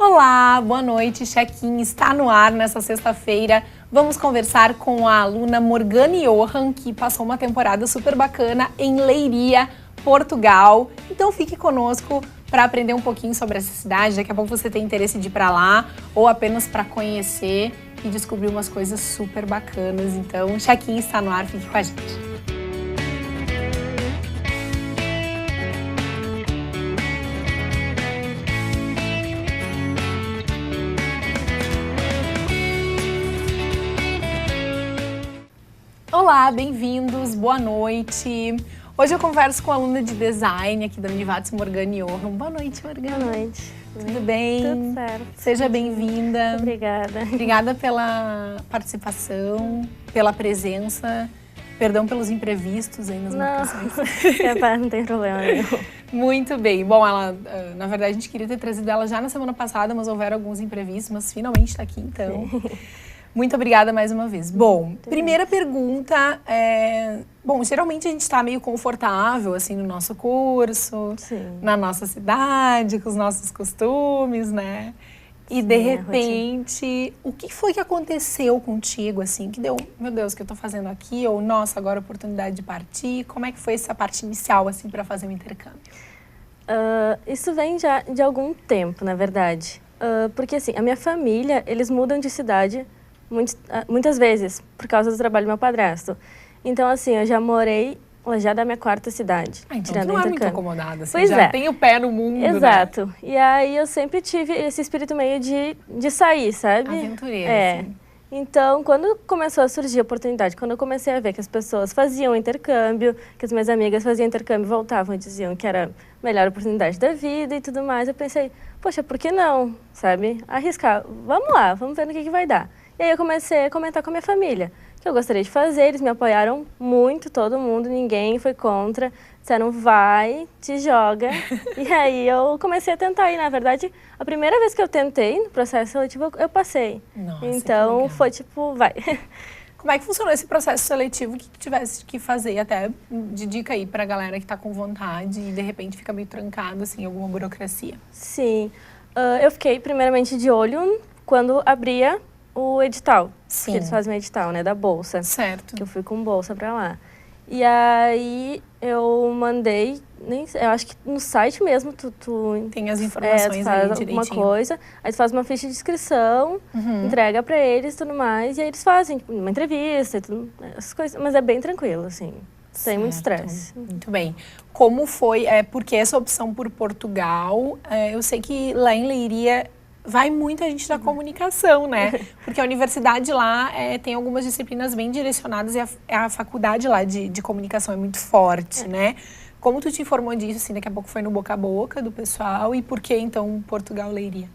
Olá, boa noite, Check-in está no ar nessa sexta-feira. Vamos conversar com a aluna Morgane Johan, que passou uma temporada super bacana em Leiria, Portugal. Então fique conosco para aprender um pouquinho sobre essa cidade. Daqui a pouco você tem interesse de ir para lá ou apenas para conhecer e descobrir umas coisas super bacanas. Então, Check-in está no ar, fique com a gente. Olá, bem-vindos, boa noite. Hoje eu converso com a aluna de design aqui da Univates, Morgane Johan. Boa noite, Morgane. Boa noite. Tudo bem? Tudo certo. Seja bem-vinda. Obrigada. Obrigada pela participação, pela presença. Perdão pelos imprevistos aí nas marcações. Não tem problema nenhum. Muito bem. Bom, ela, na verdade, a gente queria ter trazido ela já na semana passada, mas houveram alguns imprevistos, mas finalmente está aqui, então. Muito obrigada mais uma vez. Bom, primeira pergunta Bom, geralmente a gente está meio confortável, assim, no nosso curso, Sim. na nossa cidade, com os nossos costumes, né? E, de repente, o que foi que aconteceu contigo, assim, que deu, meu Deus, o que eu tô fazendo aqui? Ou, nossa, agora a oportunidade de partir. Como é que foi essa parte inicial, assim, para fazer o intercâmbio? Isso vem já de algum tempo, na verdade. Porque, assim, a minha família, eles mudam de cidade muitas vezes, por causa do trabalho do meu padrasto. Então, assim, eu já morei já da minha quarta cidade. Então tu não é muito acomodada, assim, pois já tem o pé no mundo, Exato. Né? E aí eu sempre tive esse espírito meio de sair, sabe? Aventureira, assim. Então, quando começou a surgir a oportunidade, quando eu comecei a ver que as pessoas faziam intercâmbio, que as minhas amigas faziam intercâmbio e voltavam e diziam que era a melhor oportunidade da vida e tudo mais, eu pensei, poxa, por que não, sabe? Arriscar, vamos lá, vamos ver no que vai dar. E aí eu comecei a comentar com a minha família, que eu gostaria de fazer, eles me apoiaram muito, todo mundo, ninguém foi contra, disseram, vai, te joga. E aí eu comecei a tentar, e na verdade, a primeira vez que eu tentei no processo seletivo, eu passei. Nossa, então foi tipo, vai. Como é que funcionou esse processo seletivo que tivesse que fazer, até de dica aí pra galera que tá com vontade e de repente fica meio trancado, assim, alguma burocracia? Sim, eu fiquei primeiramente de olho quando abria o edital. Sim. Porque eles fazem um edital, né, da bolsa. Certo. Que eu fui com bolsa pra lá. E aí eu mandei, eu acho que no site mesmo tu tem as informações tu faz aí direitinho. Alguma coisa, aí tu faz uma ficha de inscrição, entrega pra eles e tudo mais, e aí eles fazem uma entrevista e tudo, essas coisas, mas é bem tranquilo, assim, sem muito estresse. Muito bem. Como foi, porque essa opção por Portugal, eu sei que lá em Leiria vai muita gente da comunicação, né? Porque a universidade lá tem algumas disciplinas bem direcionadas e a faculdade lá de comunicação é muito forte, né? Como tu te informou disso, assim, daqui a pouco foi no boca a boca do pessoal e por que então Portugal Leiria?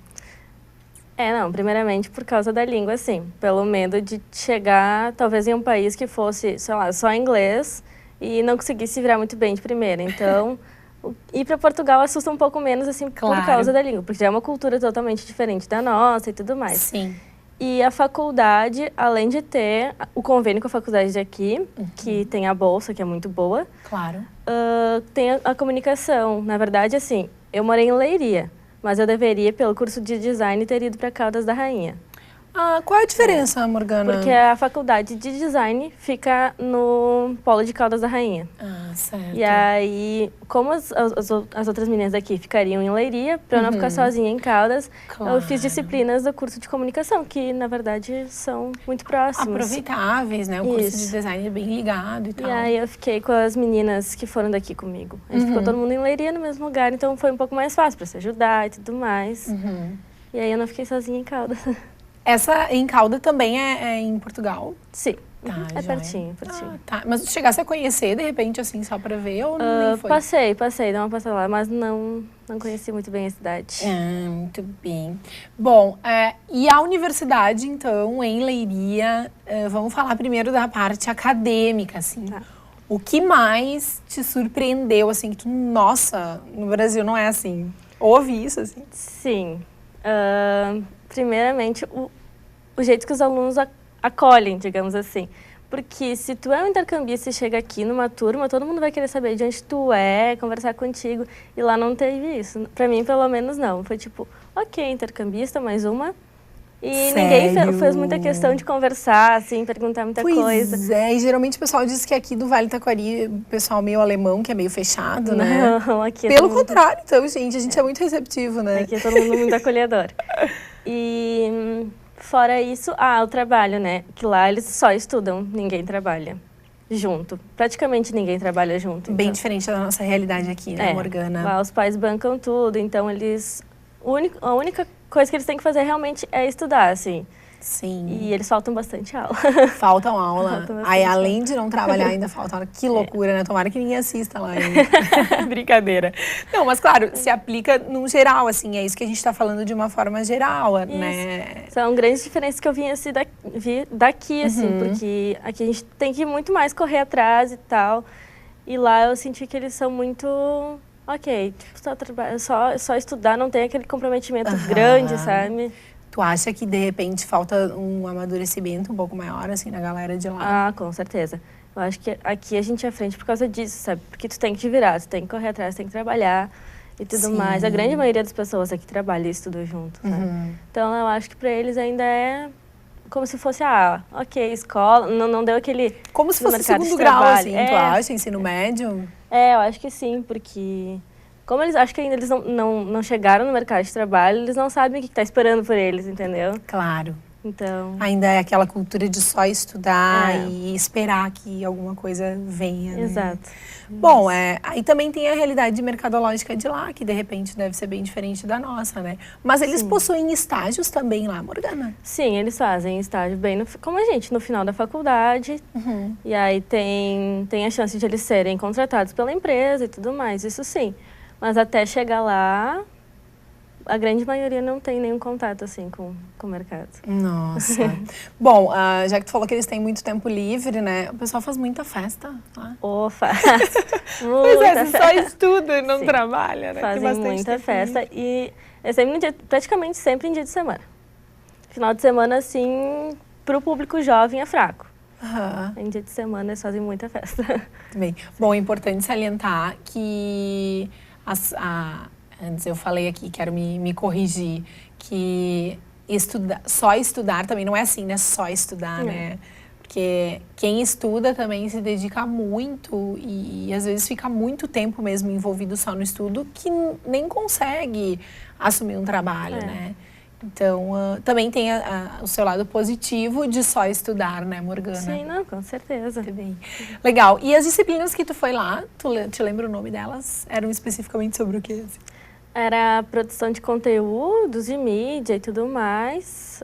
Não, primeiramente por causa da língua, assim, pelo medo de chegar talvez em um país que fosse, sei lá, só inglês e não conseguisse se virar muito bem de primeira, então ir para Portugal assusta um pouco menos, assim, claro. Por causa da língua, porque já é uma cultura totalmente diferente da nossa e tudo mais. Sim. E a faculdade, além de ter o convênio com a faculdade daqui, que tem a bolsa, que é muito boa. Claro. Tem a comunicação. Na verdade, assim, eu morei em Leiria, mas eu deveria, pelo curso de design, ter ido para Caldas da Rainha. Qual é a diferença, Morgana? Porque a faculdade de design fica no polo de Caldas da Rainha. Certo. E aí, como as outras meninas daqui ficariam em Leiria, para eu não ficar sozinha em Caldas, eu fiz disciplinas do curso de comunicação, que na verdade são muito próximas. Aproveitáveis, né? O curso de design é bem ligado e tal. E aí eu fiquei com as meninas que foram daqui comigo. A gente ficou todo mundo em Leiria no mesmo lugar, então foi um pouco mais fácil para se ajudar e tudo mais. E aí eu não fiquei sozinha em Caldas. Essa em Caldas também é em Portugal? Sim. Tá, pertinho. Tá. Mas tu chegasse a conhecer, de repente, assim, só pra ver ou nem foi? Passei, dei uma passada lá, mas não conheci muito bem a cidade. Muito bem. Bom, e a universidade, então, em Leiria, vamos falar primeiro da parte acadêmica, assim. Tá. O que mais te surpreendeu, assim, que tu, nossa, no Brasil não é assim? Ouve isso, assim? Sim. Primeiramente, o jeito que os alunos acolhem, digamos assim. Porque se tu é um intercambista e chega aqui numa turma, todo mundo vai querer saber de onde tu é, conversar contigo. E lá não teve isso. Pra mim, pelo menos, não. Foi tipo, ok, intercambista, mais uma. E ninguém fez muita questão de conversar, assim, perguntar muita coisa. Pois é, e geralmente o pessoal diz que aqui do Vale Taquari, o pessoal meio alemão, que é meio fechado, né? Não, aqui Pelo contrário, então, gente, a gente é muito receptivo, né? Aqui é todo mundo muito acolhedor. E fora isso, o trabalho, né? Que lá eles só estudam, ninguém trabalha junto. Praticamente ninguém trabalha junto. Bem diferente da nossa realidade aqui, né, Morgana? Lá os pais bancam tudo, então a única coisa que eles têm que fazer realmente é estudar, assim. Sim. E eles faltam bastante aula. Faltam aula. Faltam bastante Aí, além de não trabalhar, ainda falta aula. Que loucura, né? Tomara que ninguém assista lá. Brincadeira. Não, mas claro, se aplica num geral, assim. É isso que a gente tá falando de uma forma geral, né? São grandes diferenças que eu vi daqui, assim. Porque aqui a gente tem que muito mais correr atrás e tal. E lá eu senti que eles são muito... Ok, tipo, só estudar, não tem aquele comprometimento grande, sabe? Tu acha que, de repente, falta um amadurecimento um pouco maior, assim, na galera de lá? Com certeza. Eu acho que aqui a gente é à frente por causa disso, sabe? Porque tu tem que te virar, tu tem que correr atrás, tu tem que trabalhar e tudo mais. A grande maioria das pessoas aqui trabalha e estuda junto, sabe? Então, eu acho que pra eles ainda é como se fosse, ok, escola, não deu aquele... Como se fosse segundo grau, assim, tu acha? Ensino médio? Eu acho que sim, porque... Como eles acho que ainda eles não chegaram no mercado de trabalho, eles não sabem o que está esperando por eles, entendeu? Claro. Então... Ainda é aquela cultura de só estudar e esperar que alguma coisa venha, né? Exato. Bom, aí também tem a realidade mercadológica de lá, que de repente deve ser bem diferente da nossa, né? Mas eles possuem estágios também lá, Morgana? Sim, eles fazem estágio bem, como a gente, no final da faculdade. E aí tem a chance de eles serem contratados pela empresa e tudo mais, isso sim. Mas até chegar lá, a grande maioria não tem nenhum contato, assim, com o mercado. Nossa. Bom, já que tu falou que eles têm muito tempo livre, né? O pessoal faz muita festa lá. Faz. Pois é, você só estuda e não trabalha, né? Fazem muita festa e é sempre praticamente sempre em dia de semana. Final de semana, assim, pro público jovem é fraco. Em dia de semana eles fazem muita festa. Bem, bom, é importante salientar que antes eu falei aqui, quero me corrigir, que só estudar também não é assim, né? Só estudar, né? Porque quem estuda também se dedica muito e às vezes fica muito tempo mesmo envolvido só no estudo que nem consegue assumir um trabalho, né? Então, também tem o seu lado positivo de só estudar, né, Morgana? Sim, não, com certeza. Bem. Legal. E as disciplinas que tu foi lá, te lembra o nome delas? Eram especificamente sobre o quê? Era produção de conteúdos, de mídia e tudo mais.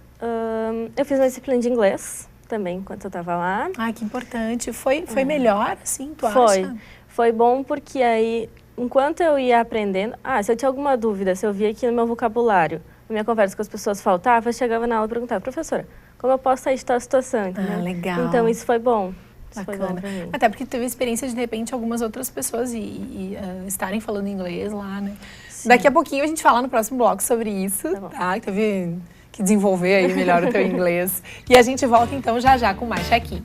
Eu fiz uma disciplina de inglês também, enquanto eu estava lá. Que importante. Foi melhor, assim, tu acha? Foi bom porque aí, enquanto eu ia aprendendo... se eu tinha alguma dúvida, se eu via que no meu vocabulário, na minha conversa com as pessoas faltava, eu chegava na aula e perguntava, professora, como eu posso sair de tal situação, entendeu? Legal. Então, isso foi bom. Bacana. Foi bom pra mim. Até porque teve experiência de repente algumas outras pessoas estarem falando inglês lá, né? Sim. Daqui a pouquinho a gente fala no próximo bloco sobre isso, tá? Teve que desenvolver aí melhor o teu inglês. E a gente volta então já com mais check-in.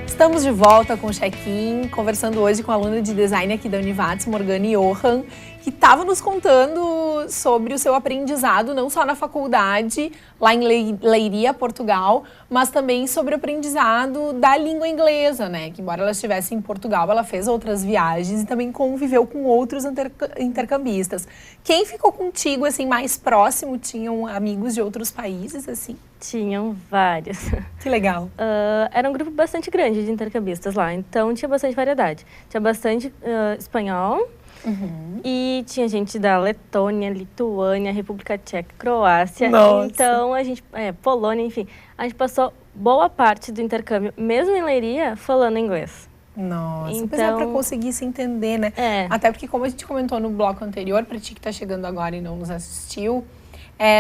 Estamos de volta com o Check-in, conversando hoje com a aluna de design aqui da Univates, Morgana Johan, que estava nos contando sobre o seu aprendizado, não só na faculdade, lá em Leiria, Portugal, mas também sobre o aprendizado da língua inglesa, né? Que embora ela estivesse em Portugal, ela fez outras viagens e também conviveu com outros intercambistas. Quem ficou contigo, assim, mais próximo? Tinham amigos de outros países, assim? Tinham vários. Que legal. Era um grupo bastante grande de intercambistas lá, então tinha bastante variedade. Tinha bastante espanhol, e tinha gente da Letônia, Lituânia, República Tcheca, Croácia. Nossa. Então a gente, Polônia, enfim, a gente passou boa parte do intercâmbio, mesmo em Leiria, falando inglês. Nossa, Então, mas é para conseguir se entender, né? Até porque, como a gente comentou no bloco anterior, para ti que está chegando agora e não nos assistiu,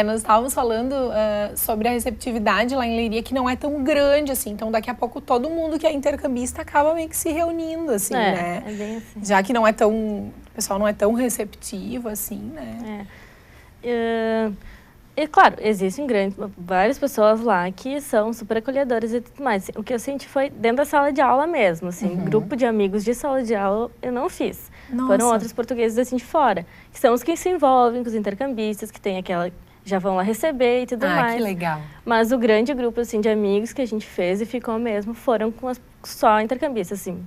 nós estávamos falando sobre a receptividade lá em Leiria, que não é tão grande, assim. Então, daqui a pouco, todo mundo que é intercambista acaba meio que se reunindo, assim, né? É bem assim. Já que não é tão... O pessoal não é tão receptivo, assim, né? E, claro, existem várias pessoas lá que são super acolhedoras e tudo mais. O que eu senti foi dentro da sala de aula mesmo, assim. Grupo de amigos de sala de aula eu não fiz. Nossa. Foram outros portugueses, assim, de fora. Que são os que se envolvem com os intercambistas, que tem aquela... já vão lá receber e tudo mais. Que legal. Mas o grande grupo, assim, de amigos que a gente fez e ficou mesmo, foram com só intercambistas, assim.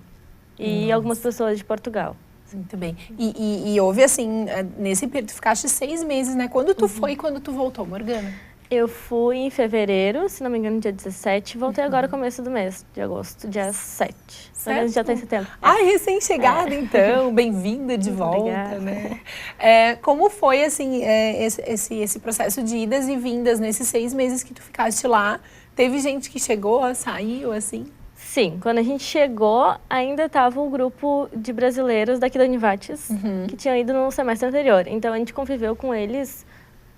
E algumas pessoas de Portugal. Muito bem. E houve, assim, nesse período, tu ficaste 6 meses, né? Quando tu foi e quando tu voltou, Morgana? Eu fui em fevereiro, se não me engano, dia 17. Voltei agora, começo do mês, de agosto, dia 7. Certo. Já tá em setembro. Ai, recém-chegada, então. Bem-vinda de volta, Obrigada. né? Como foi, assim, esse processo de idas e vindas nesses 6 meses que tu ficaste lá? Teve gente que chegou, saiu, assim? Sim, quando a gente chegou, ainda estava um grupo de brasileiros daqui da Univates, que tinham ido no semestre anterior. Então, a gente conviveu com eles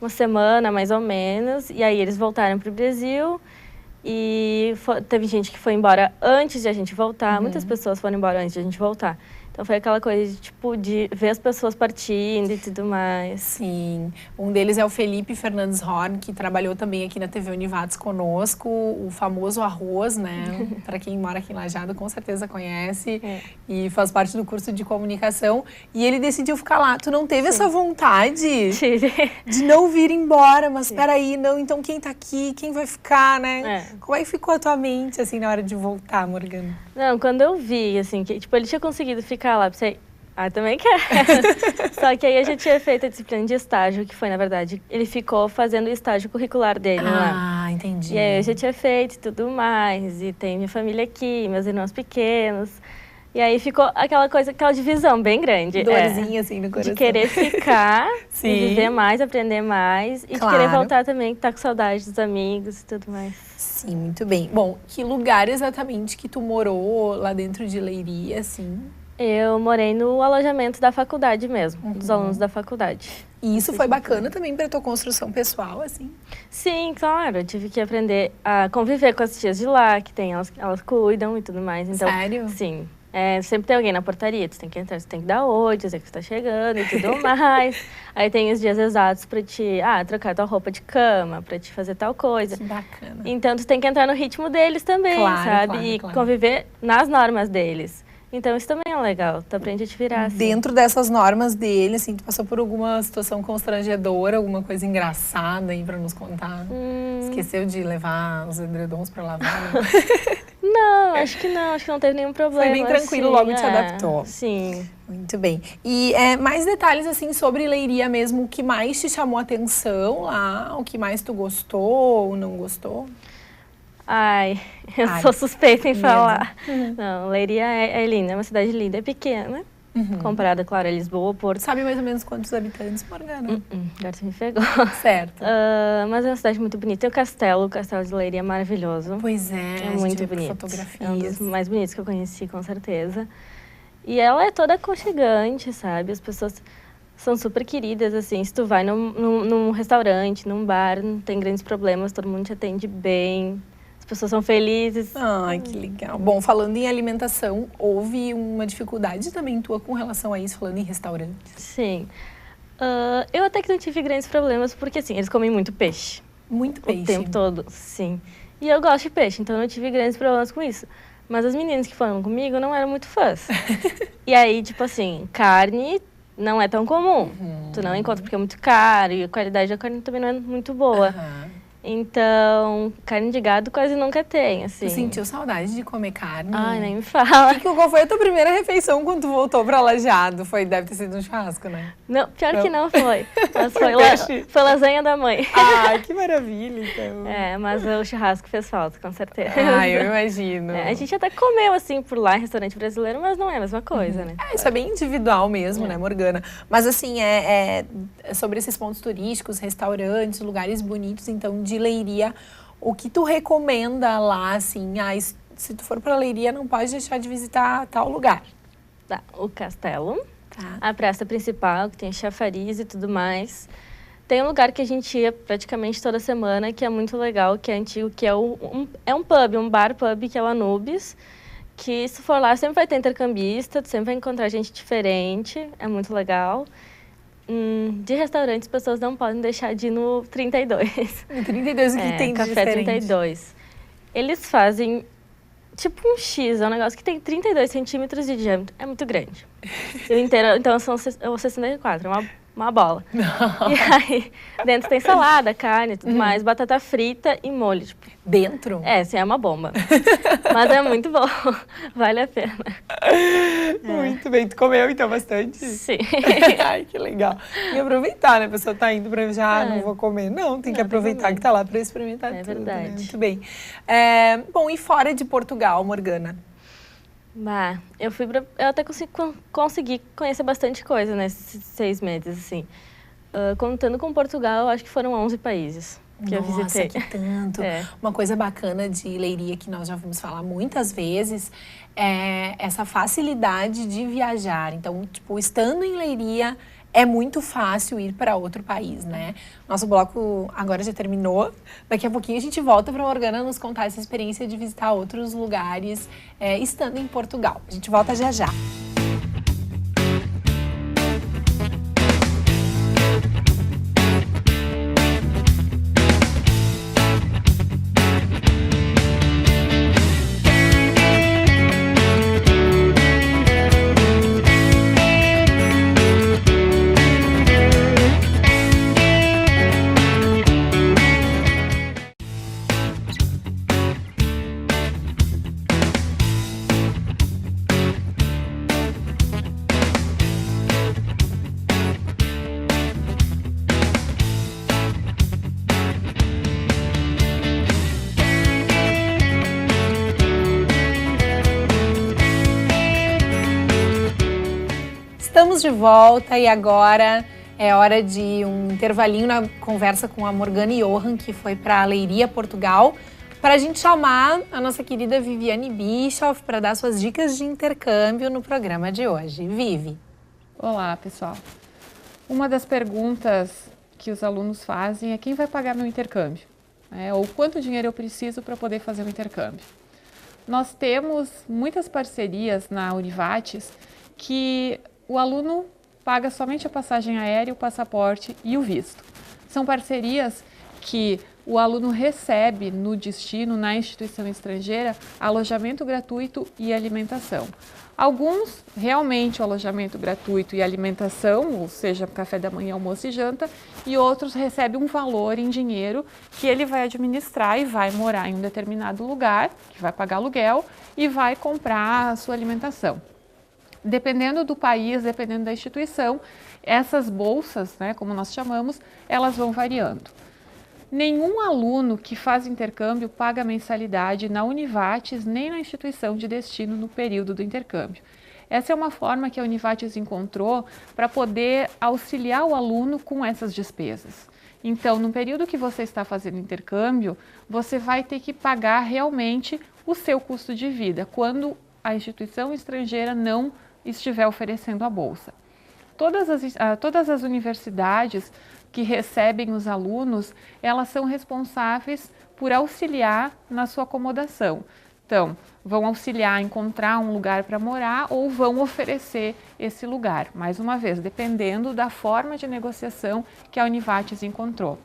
uma semana, mais ou menos, e aí eles voltaram para o Brasil e teve gente que foi embora antes de a gente voltar, muitas pessoas foram embora antes de a gente voltar. Então foi aquela coisa de, tipo, de ver as pessoas partindo e tudo mais. Sim. Um deles é o Felipe Fernandes Horn, que trabalhou também aqui na TV Univates conosco, o famoso Arroz, né? Para quem mora aqui em Lajeado, com certeza conhece. E faz parte do curso de comunicação. E ele decidiu ficar lá. Tu não teve essa vontade de não vir embora? Mas peraí, não, então quem tá aqui? Quem vai ficar, né? Como é que ficou a tua mente, assim, na hora de voltar, Morgana? Não, quando eu vi, assim, que, tipo, ele tinha conseguido ficar lá, pensei, também quero. Só que aí a gente tinha feito a disciplina de estágio, que foi, na verdade, ele ficou fazendo o estágio curricular dele lá. Ah, entendi. E aí eu já tinha feito e tudo mais, e tem minha família aqui, meus irmãos pequenos. E aí ficou aquela coisa, aquela divisão bem grande. Dorzinha, assim, no coração. De querer ficar, Sim. e viver mais, aprender mais. E de querer voltar também, estar com saudade dos amigos e tudo mais. Sim, muito bem. Bom, que lugar exatamente que tu morou lá dentro de Leiria, assim? Eu morei no alojamento da faculdade mesmo, dos alunos da faculdade. E isso foi bacana também para tua construção pessoal, assim? Sim, claro. Eu tive que aprender a conviver com as tias de lá, que tem, elas cuidam e tudo mais. Então, sério? Sim. Sempre tem alguém na portaria, tu tem que entrar, tu tem que dar oi, dizer que tu tá chegando e tudo mais. Aí tem os dias exatos pra te, trocar tua roupa de cama, pra te fazer tal coisa. Que bacana. Então, tu tem que entrar no ritmo deles também, sabe? Claro. Conviver nas normas deles. Então, isso também é legal, tu aprende a te virar, assim. Dentro dessas normas dele, assim, tu passou por alguma situação constrangedora, alguma coisa engraçada aí pra nos contar? Esqueceu de levar os edredons pra lavar? Não, acho que não teve nenhum problema. Foi bem tranquilo, assim, logo te adaptou. Sim. Muito bem. E mais detalhes, assim, sobre Leiria mesmo, o que mais te chamou a atenção lá, o que mais tu gostou ou não gostou? Eu sou suspeita em falar. Não, Leiria é linda, é uma cidade linda, é pequena, comparada, claro, a Lisboa, Porto. Sabe mais ou menos quantos habitantes, Morgana? Agora você me pegou. Certo. Mas é uma cidade muito bonita. Tem o castelo de Leiria é maravilhoso. Pois é, muito bonito. Fotografias. É um dos mais bonitos que eu conheci, com certeza. E ela é toda aconchegante, sabe? As pessoas são super queridas, assim. Se tu vai num restaurante, num bar, não tem grandes problemas, todo mundo te atende bem. As pessoas são felizes. Ai, que legal. Bom, falando em alimentação, houve uma dificuldade também tua com relação a isso, falando em restaurantes? Sim. Eu até que não tive grandes problemas, porque assim, eles comem muito peixe. Muito peixe? O tempo todo, sim. E eu gosto de peixe, então não tive grandes problemas com isso. Mas as meninas que foram comigo não eram muito fãs. E aí, tipo assim, carne não é tão comum. Tu não encontra porque é muito caro e a qualidade da carne também não é muito boa. Então, carne de gado quase nunca tem, assim. Tu sentiu saudade de comer carne? Ai, nem me fala. Qual foi a tua primeira refeição quando tu voltou pra Lajeado? Deve ter sido um churrasco, né? Não, pior que não foi. Mas foi lasanha da mãe. Ai, que maravilha, então. Mas o churrasco fez falta, com certeza. Eu imagino. A gente até comeu, assim, por lá em restaurante brasileiro, mas não é a mesma coisa, né? Isso é bem individual mesmo, né, Morgana? Mas, assim, sobre esses pontos turísticos, restaurantes, lugares bonitos, então, de Leiria, o que tu recomenda lá, assim, se tu for pra Leiria, não pode deixar de visitar tal lugar? Tá, o castelo, a praça principal, que tem chafariz e tudo mais. Tem um lugar que a gente ia praticamente toda semana, que é muito legal, que é antigo, que é um pub, um bar-pub, que é o Anubis, que se for lá sempre vai ter intercambista, tu sempre vai encontrar gente diferente, é muito legal. De restaurantes, as pessoas não podem deixar de ir no 32. No 32 o que tem de Café diferente? 32. Eles fazem tipo um X, é um negócio que tem 32 centímetros de diâmetro. É muito grande. Então são 64, uma bola. Não. E aí, dentro tem salada, carne e tudo mais, batata frita e molho. Tipo, dentro? Sim, é uma bomba. Mas é muito bom, vale a pena. Muito bem, tu comeu então bastante? Sim. Ai, que legal. E aproveitar, né? A pessoa tá indo pra não vou comer. Não, tem que aproveitar que tá lá pra experimentar tudo. É verdade. Né? Muito bem. Bom, e fora de Portugal, Morgana? Eu até consegui conhecer bastante coisa nesses 6 meses, assim. Contando com Portugal, eu acho que foram 11 países que eu visitei. Nossa, que tanto! Uma coisa bacana de Leiria, que nós já vamos falar muitas vezes, é essa facilidade de viajar. Então, tipo, estando em Leiria, é muito fácil ir para outro país, né? Nosso bloco agora já terminou. Daqui a pouquinho a gente volta para a Morgana nos contar essa experiência de visitar outros lugares estando em Portugal. A gente volta já já. Estamos de volta e agora é hora de um intervalinho na conversa com a Morgana Johan, que foi para Leiria, Portugal, para a gente chamar a nossa querida Viviane Bischoff para dar suas dicas de intercâmbio no programa de hoje. Vivi. Olá, pessoal. Uma das perguntas que os alunos fazem é quem vai pagar meu intercâmbio? Ou quanto dinheiro eu preciso para poder fazer o intercâmbio? Nós temos muitas parcerias na Univates que o aluno paga somente a passagem aérea, o passaporte e o visto. São parcerias que o aluno recebe no destino, na instituição estrangeira, alojamento gratuito e alimentação. Alguns, realmente, o alojamento gratuito e alimentação, ou seja, café da manhã, almoço e janta, e outros recebem um valor em dinheiro que ele vai administrar e vai morar em um determinado lugar, que vai pagar aluguel e vai comprar a sua alimentação. Dependendo do país, dependendo da instituição, essas bolsas, como nós chamamos, elas vão variando. Nenhum aluno que faz intercâmbio paga mensalidade na Univates nem na instituição de destino no período do intercâmbio. Essa é uma forma que a Univates encontrou para poder auxiliar o aluno com essas despesas. Então, no período que você está fazendo intercâmbio, você vai ter que pagar realmente o seu custo de vida, quando a instituição estrangeira não estiver oferecendo a bolsa. Todas as universidades que recebem os alunos, elas são responsáveis por auxiliar na sua acomodação. Então, vão auxiliar a encontrar um lugar para morar ou vão oferecer esse lugar, mais uma vez, dependendo da forma de negociação que a Univates encontrou.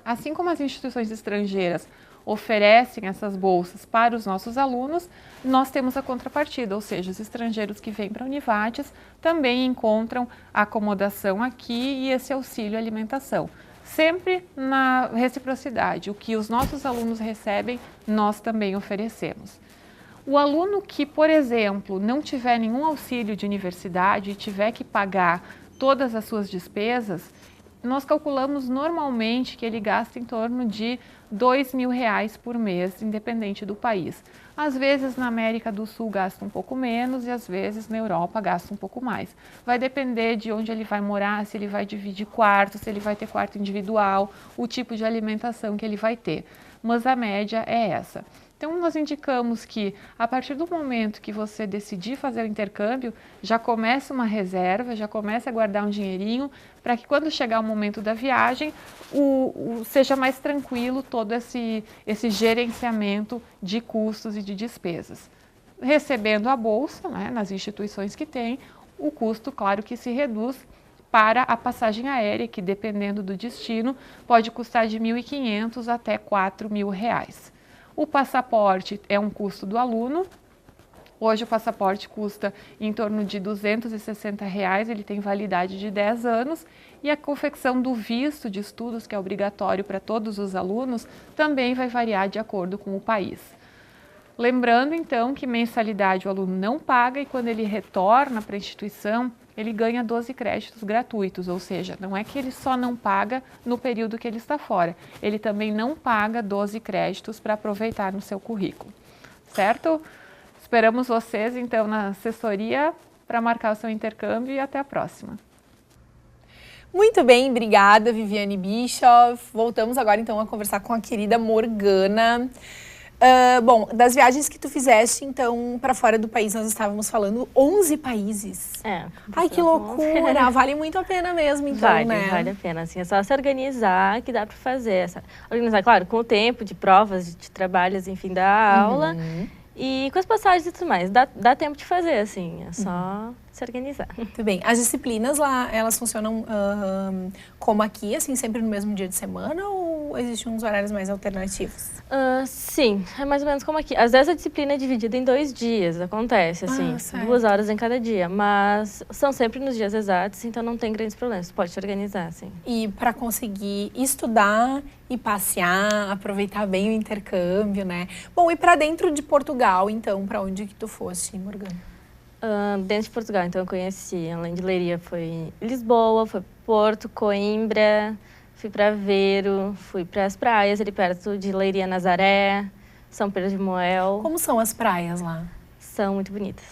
Assim como as instituições estrangeiras oferecem essas bolsas para os nossos alunos, nós temos a contrapartida, ou seja, os estrangeiros que vêm para a Univates também encontram acomodação aqui e esse auxílio alimentação. Sempre na reciprocidade, o que os nossos alunos recebem, nós também oferecemos. O aluno que, por exemplo, não tiver nenhum auxílio de universidade e tiver que pagar todas as suas despesas, nós calculamos normalmente que ele gasta em torno de R$2.000 por mês, independente do país. Às vezes na América do Sul gasta um pouco menos e às vezes na Europa gasta um pouco mais. Vai depender de onde ele vai morar, se ele vai dividir quarto, se ele vai ter quarto individual, o tipo de alimentação que ele vai ter. Mas a média é essa. Então, nós indicamos que, a partir do momento que você decidir fazer o intercâmbio, já comece uma reserva, já comece a guardar um dinheirinho, para que quando chegar o momento da viagem, seja mais tranquilo todo esse gerenciamento de custos e de despesas. Recebendo a bolsa, né, nas instituições que tem, o custo, claro, que se reduz para a passagem aérea, que dependendo do destino, pode custar de R$1.500 até R$4.000. O passaporte é um custo do aluno. Hoje o passaporte custa em torno de R$260, ele tem validade de 10 anos. E a confecção do visto de estudos, que é obrigatório para todos os alunos, também vai variar de acordo com o país. Lembrando, então, que mensalidade o aluno não paga e quando ele retorna para a instituição, ele ganha 12 créditos gratuitos, ou seja, não é que ele só não paga no período que ele está fora, ele também não paga 12 créditos para aproveitar no seu currículo, certo? Esperamos vocês, então, na assessoria para marcar o seu intercâmbio e até a próxima. Muito bem, obrigada, Viviane Bischoff. Voltamos agora, então, a conversar com a querida Morgana. Bom, das viagens que tu fizeste, então, para fora do país, nós estávamos falando 11 países. Ai, que loucura! Vale muito a pena mesmo, então, né? Vale a pena, assim, é só se organizar que dá para fazer. Organizar, claro, com o tempo de provas, de trabalhos, enfim, da aula. E com as passagens e tudo mais. Dá tempo de fazer, assim, é só se organizar. Muito bem. As disciplinas lá, elas funcionam como aqui, assim, sempre no mesmo dia de semana ou existem uns horários mais alternativos? Sim, é mais ou menos como aqui. Às vezes a disciplina é dividida em 2 dias, acontece, assim, 2 horas em cada dia. Mas são sempre nos dias exatos, então não tem grandes problemas, você pode se organizar, assim. E para conseguir estudar e passear, aproveitar bem o intercâmbio, né? Bom, e para dentro de Portugal, então, para onde que tu foste, Morgana? Dentro de Portugal, então eu conheci, além de Leiria, foi Lisboa, foi Porto, Coimbra, fui para Aveiro, fui para as praias ali perto de Leiria, Nazaré, São Pedro de Moel. Como são as praias lá? São muito bonitas,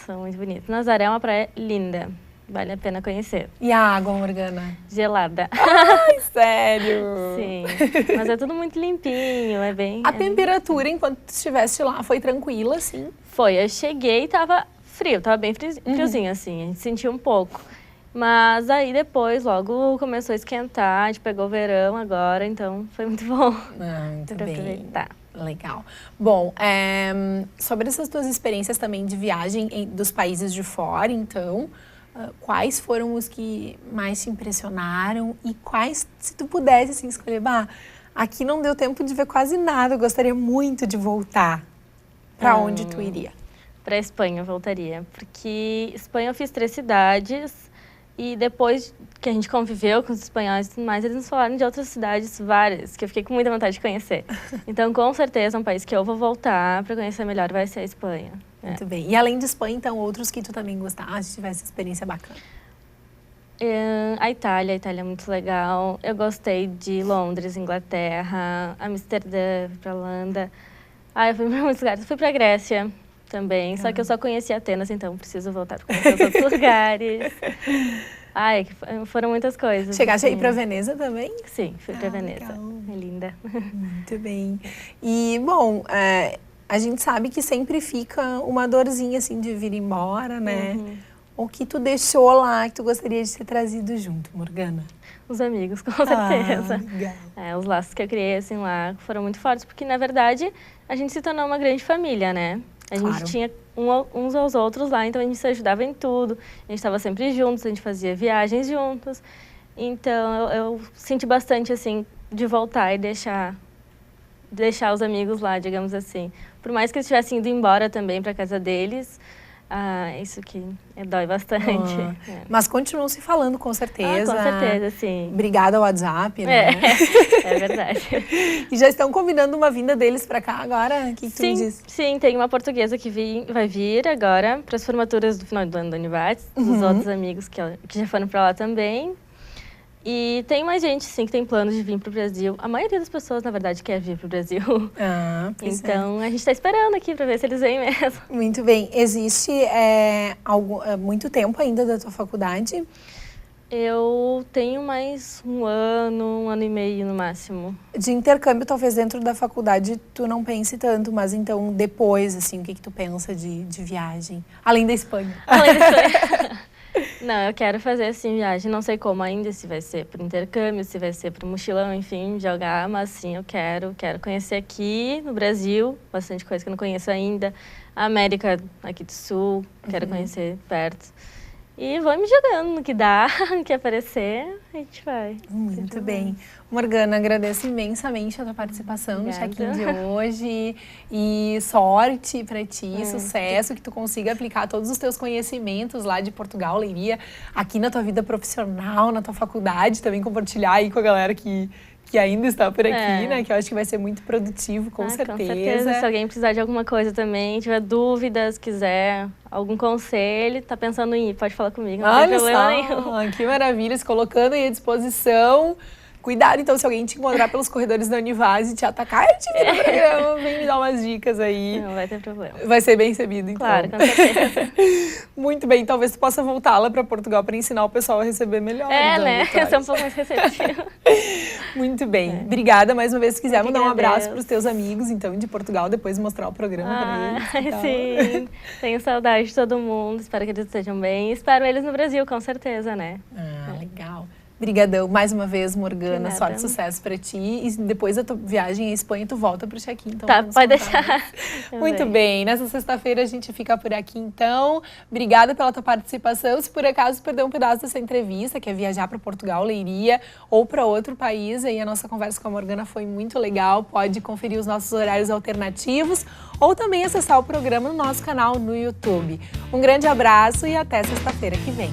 são muito bonitas. Nazaré é uma praia linda, vale a pena conhecer. E a água, Morgana? Gelada. Ai, sério? Sim, mas é tudo muito limpinho, é bem... A temperatura, enquanto tu estiveste lá, foi tranquila, assim? Foi, eu cheguei e tava frio, tava bem friozinho, assim, a gente sentiu um pouco. Mas aí depois, logo começou a esquentar, a gente pegou o verão agora, então foi muito bom. Muito bem. Aproveitar. Legal. Bom, sobre essas tuas experiências também de viagem dos países de fora, então, quais foram os que mais te impressionaram e quais, se tu pudesse assim, escolher, aqui não deu tempo de ver quase nada, eu gostaria muito de voltar. Para onde tu iria? Para Espanha eu voltaria, porque Espanha eu fiz 3 cidades e depois que a gente conviveu com os espanhóis e tudo mais, eles nos falaram de outras cidades, várias, que eu fiquei com muita vontade de conhecer. Então, com certeza, um país que eu vou voltar para conhecer melhor vai ser a Espanha. Muito bem. E além de Espanha, então, outros que tu também gostaste, tivesse experiência bacana? A Itália é muito legal. Eu gostei de Londres, Inglaterra, Amsterdã, para Holanda. Eu fui para muitos lugares. Fui para a Grécia também, só que eu só conheci Atenas, então preciso voltar para conhecer os outros lugares. Foram muitas coisas. Chegaste aí para Veneza também? Sim, fui para Veneza. Legal. É linda. Muito bem. E, bom, a gente sabe que sempre fica uma dorzinha, assim, de vir embora, né? O que tu deixou lá, que tu gostaria de ter trazido junto, Morgana? Os amigos, com certeza. Legal. Os laços que eu criei, assim, lá foram muito fortes, porque, na verdade, a gente se tornou uma grande família, né? A gente tinha uns aos outros lá, então a gente se ajudava em tudo. A gente estava sempre juntos, a gente fazia viagens juntos. Então, eu senti bastante, assim, de voltar e deixar deixar os amigos lá, digamos assim. Por mais que eles tivessem ido embora também para casa deles, isso que dói bastante. Mas continuam se falando, com certeza. Com certeza, sim. Obrigada ao WhatsApp, né? É verdade. E já estão combinando uma vinda deles para cá agora? O que tu me diz? Sim, tem uma portuguesa que vai vir agora para as formaturas do final do ano da Univates, os outros amigos que já foram para lá também. E tem mais gente, sim, que tem planos de vir para o Brasil. A maioria das pessoas, na verdade, quer vir para o Brasil. Então, a gente está esperando aqui para ver se eles vêm mesmo. Muito bem. Existe muito tempo ainda da tua faculdade? Eu tenho mais um ano e meio no máximo. De intercâmbio, talvez dentro da faculdade tu não pense tanto, mas então depois, assim, o que tu pensa de viagem? Além da Espanha. Além da Espanha. Não, eu quero fazer assim viagem, não sei como ainda, se vai ser por intercâmbio, se vai ser por mochilão, enfim, jogar, mas sim, eu quero conhecer aqui no Brasil, bastante coisa que eu não conheço ainda, a América aqui do Sul, quero conhecer perto. E vou me jogando no que dá, no que aparecer, a gente vai. Muito bem. Morgana, agradeço imensamente a tua participação no check-in de hoje e sorte para ti, sucesso, que tu consiga aplicar todos os teus conhecimentos lá de Portugal, Leiria, aqui na tua vida profissional, na tua faculdade, também compartilhar aí com a galera que ainda está por aqui, né? Que eu acho que vai ser muito produtivo, com certeza. Com certeza. Se alguém precisar de alguma coisa também, tiver dúvidas, quiser algum conselho, tá pensando em ir, pode falar comigo, não tem problema nenhum. Que maravilha, se colocando aí à disposição. Cuidado, então, se alguém te encontrar pelos corredores da Univase e te atacar, eu te vi no programa, vem me dar umas dicas aí. Não vai ter problema. Vai ser bem recebido, então. Claro, com certeza. Muito bem, talvez tu possa voltar lá para Portugal para ensinar o pessoal a receber melhor. Né? Eu sou um pouco mais receptiva. Muito bem. Obrigada mais uma vez. Se quiser mandar um abraço para os teus amigos, então, de Portugal, depois mostrar o programa para eles. Sim, tenho saudade de todo mundo, espero que eles estejam bem. Espero eles no Brasil, com certeza, né? Legal. Obrigadão mais uma vez, Morgana. Sorte e sucesso pra ti. E depois da tua viagem à Espanha, tu volta pro check-in. Então, tá, pode deixar. Muito bem. Nessa sexta-feira a gente fica por aqui, então. Obrigada pela tua participação. Se por acaso perdeu um pedaço dessa entrevista, quer viajar para Portugal, Leiria, ou para outro país, aí a nossa conversa com a Morgana foi muito legal. Pode conferir os nossos horários alternativos ou também acessar o programa no nosso canal no YouTube. Um grande abraço e até sexta-feira que vem.